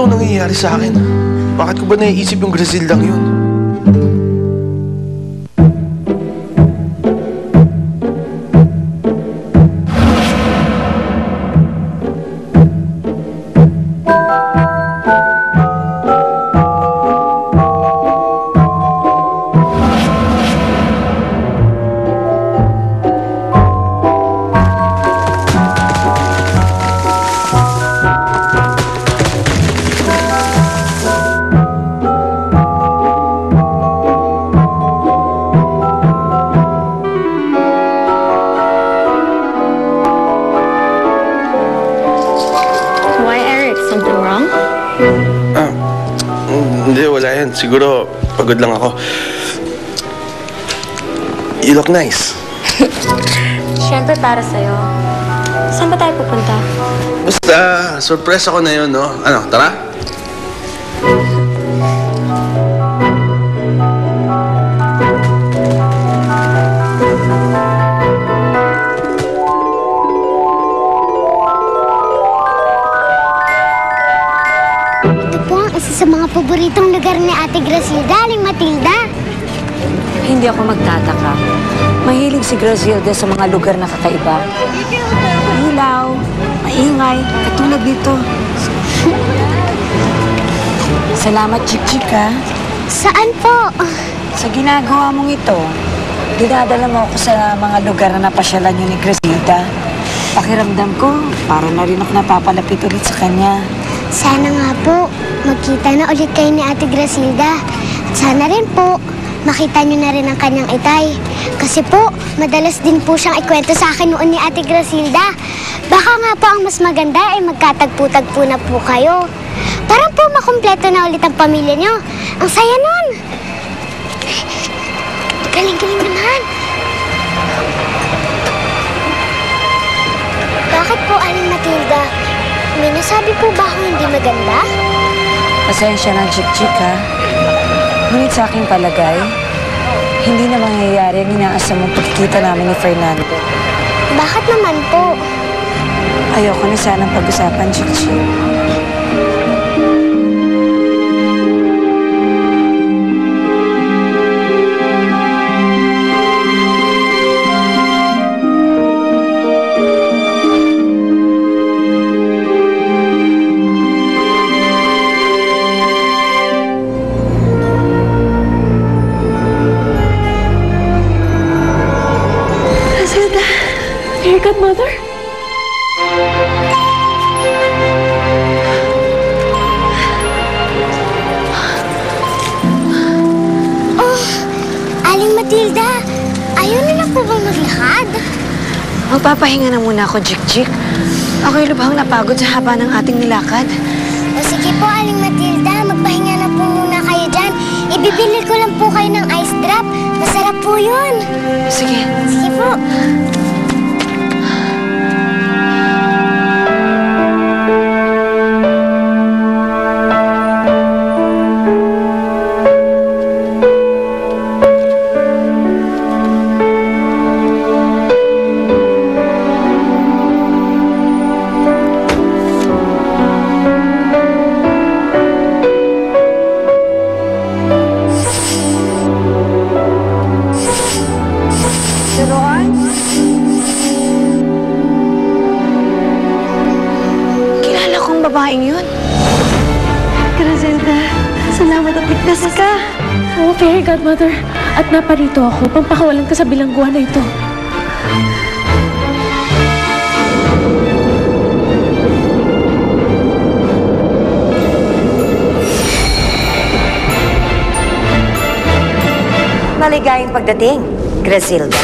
to nangyayari sa akin? Bakit ko ba naiisip yung Grazildang yun? Hindi, wala yan. Siguro, pagod lang ako. You look nice. Siyempre para sa'yo. Saan ba tayo pupunta? Basta, surprise ako na yun, no? Ano, tara? Sa mga paboritong lugar ni Ate Grazilda, Aling Matilda. Hindi ako magtataka. Mahilig si Grazilda sa mga lugar na kakaiba. Ilaw, maingay, katulad nito. Salamat, Chik-Chik, ha? Saan po? Sa ginagawa mong ito, dinadala mo ako sa mga lugar na napasyalan niyo ni Grazilda. Pakiramdam ko, parang na rin ako napapalapit ulit sa kanya. Sana nga po, magkita na ulit kayo ni Ate Grazilda. At sana rin po, makita niyo na rin ang kanyang itay. Kasi po, madalas din po siyang ikwento sa akin noon ni Ate Grazilda. Baka nga po ang mas maganda ay magkatagpo-tagpo na po kayo. Para po makumpleto na ulit ang pamilya niyo. Ang saya nun! Galing-galing naman! Bakit po, Aling Matilda? May nasabi po ba akong hindi maganda? Pasensya na, Chik-Chik, ha? Ngunit sa aking palagay, hindi na mangyayari ang inaasam mong pagkikita namin ni Fernando. Bakit naman po? Ayoko na sanang pag-usapan, Chik-Chik. Fairy Godmother? Oh, Aling Matilda, ayaw na lang po bang maglakad? Magpapahinga na muna ako, Chik-Chik. Ako'y lubhang napagod sa haba ng ating nilakad. O sige po, Aling Matilda, magpahinga na po muna kayo dyan. Ibibili ko lang po kayo ng ice drop. Masarap po yun. Sige. Sige po. Babaeng yun. Grazilda, salamat at ligtas ka. Oo, Fairy Godmother. At naparito ako, pampakawalan ka sa bilangguan na ito. Maligayang pagdating, Grazilda.